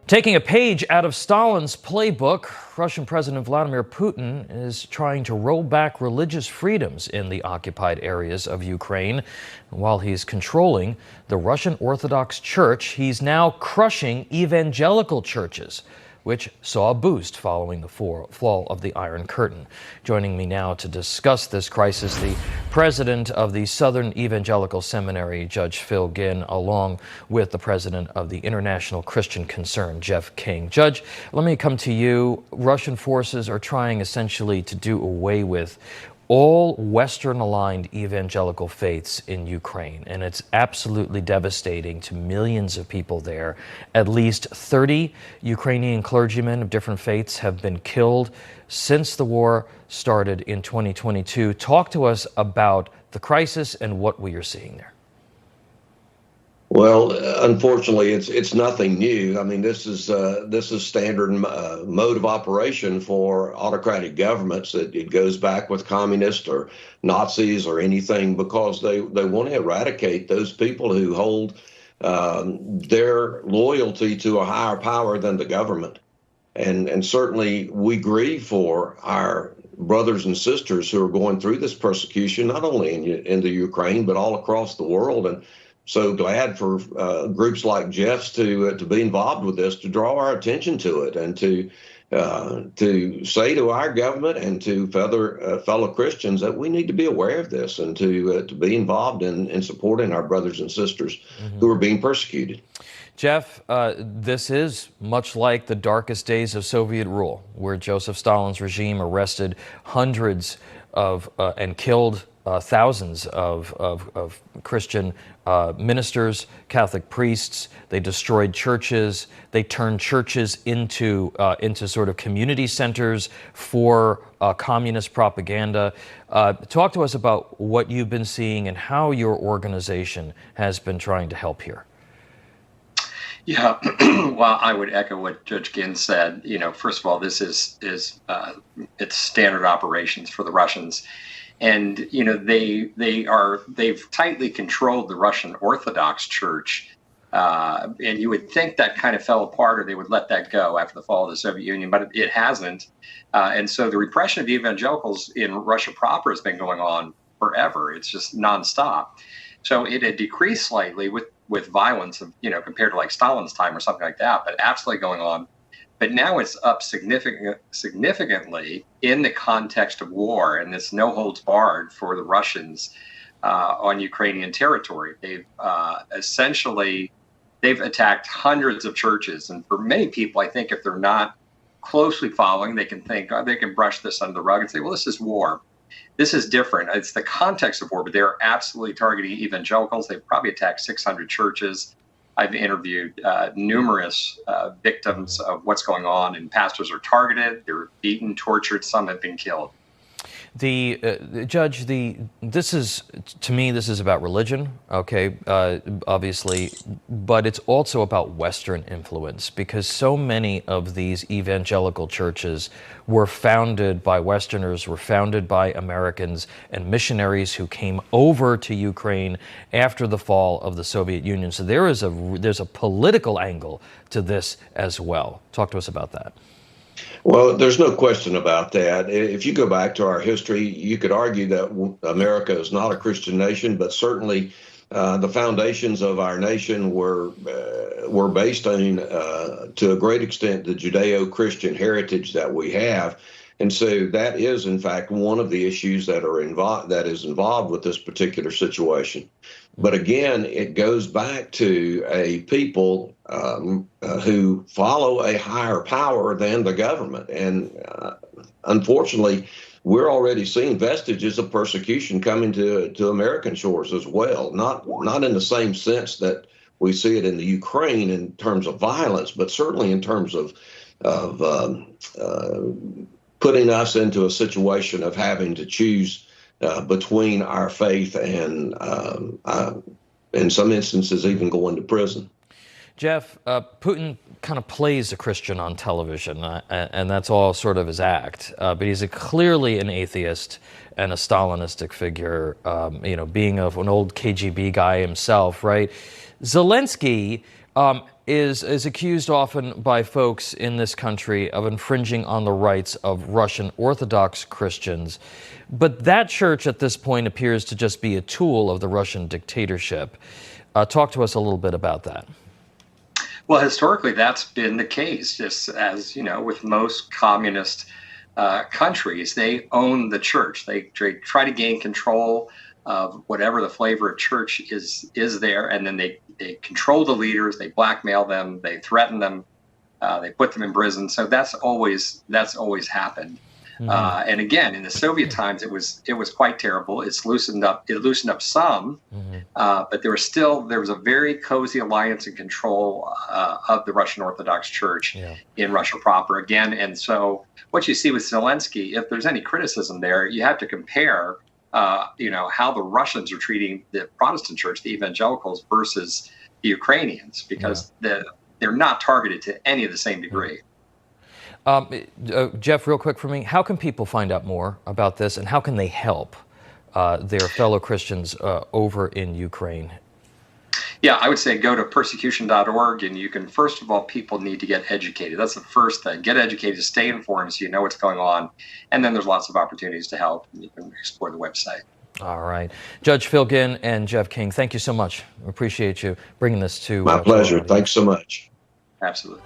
Taking a page out of Stalin's playbook, Russian President Vladimir Putin is trying to roll back religious freedoms in the occupied areas of Ukraine. While he's controlling the Russian Orthodox Church, he's now crushing evangelical churches, which saw a boost following the fall of the Iron Curtain. Joining me now to discuss this crisis, the president of the Southern Evangelical Seminary, Judge Phil Ginn, along with the president of the International Christian Concern, Jeff King. Judge, let me come to you. Russian forces are trying essentially to do away with all Western-aligned evangelical faiths in Ukraine, and it's absolutely devastating to millions of people there. At least 30 Ukrainian clergymen of different faiths have been killed since the war started in 2022. Talk to us about the crisis and what we are seeing there. Well, unfortunately, it's nothing new. I mean, this is standard mode of operation for autocratic governments. It goes back with communists or Nazis or anything, because they want to eradicate those people who hold their loyalty to a higher power than the government. And certainly we grieve for our brothers and sisters who are going through this persecution, not only in the Ukraine, but all across the world. And so glad for groups like Jeff's to be involved with this, to draw our attention to it, and to say to our government and to fellow Christians that we need to be aware of this, and to be involved in supporting our brothers and sisters who are being persecuted. Jeff, this is much like the darkest days of Soviet rule, where Joseph Stalin's regime arrested hundreds of and killed thousands of Christian ministers, Catholic priests. They destroyed churches. They turned churches into sort of community centers for communist propaganda. Talk to us about what you've been seeing and how your organization has been trying to help here. Yeah, well, I would echo what Judge Ginn said. You know, first of all, this is it's standard operations for the Russians. And, you know, they've tightly controlled the Russian Orthodox Church. And you would think that kind of fell apart, or they would let that go after the fall of the Soviet Union, but it hasn't. And so the repression of evangelicals in Russia proper has been going on forever. It's just nonstop. So it had decreased slightly with violence, you know, compared to like Stalin's time or something like that, but absolutely going on. But now it's up significantly in the context of war, and it's no holds barred for the Russians on Ukrainian territory. They've they've attacked hundreds of churches, and for many people, I think if they're not closely following, they can think, oh, they can brush this under the rug and say, well, this is war. This is different. It's the context of war, but they're absolutely targeting evangelicals. They've probably attacked 600 churches. I've interviewed numerous victims of what's going on, and pastors are targeted. They're beaten, tortured. Some have been killed. Judge, this is about religion, okay, obviously, but it's also about Western influence, because so many of these evangelical churches were founded by Westerners, were founded by Americans and missionaries who came over to Ukraine after the fall of the Soviet Union. So there's a political angle to this as well. Talk to us about that. Well, there's no question about that. If you go back to our history, you could argue that America is not a Christian nation, but certainly the foundations of our nation were based on, to a great extent, the Judeo-Christian heritage that we have. And so that is, in fact, one of the issues that is involved with this particular situation. But again, it goes back to a people who follow a higher power than the government. And unfortunately, we're already seeing vestiges of persecution coming to American shores as well. Not in the same sense that we see it in the Ukraine in terms of violence, but certainly in terms of putting us into a situation of having to choose between our faith and, in some instances, even going to prison. Jeff, Putin kind of plays a Christian on television, and that's all sort of his act. But he's clearly an atheist and a Stalinistic figure, you know, being an old KGB guy himself, right? Zelensky is accused often by folks in this country of infringing on the rights of Russian Orthodox Christians. But that church at this point appears to just be a tool of the Russian dictatorship. Talk to us a little bit about that. Well, historically, that's been the case. Just as, with most communist countries, they own the church. They try to gain control of whatever the flavor of church is there, and then they control the leaders, they blackmail them, they threaten them, they put them in prison. So that's always happened. Mm-hmm. And again, in the Soviet times, it was quite terrible. It loosened up some, mm-hmm. But there was a very cozy alliance and control of the Russian Orthodox Church in Russia proper again. And so what you see with Zelensky, if there's any criticism there, you have to compare how the Russians are treating the Protestant church, the evangelicals, versus the Ukrainians, because they're not targeted to any of the same degree. Jeff, real quick for me, how can people find out more about this, and how can they help their fellow Christians over in Ukraine? Yeah, I would say go to persecution.org, and you can, first of all, people need to get educated. That's the first thing. Get educated, stay informed so you know what's going on. And then there's lots of opportunities to help, and you can explore the website. All right. Judge Phil Ginn and Jeff King, thank you so much. We appreciate you bringing this to my pleasure. Thanks so much. Absolutely.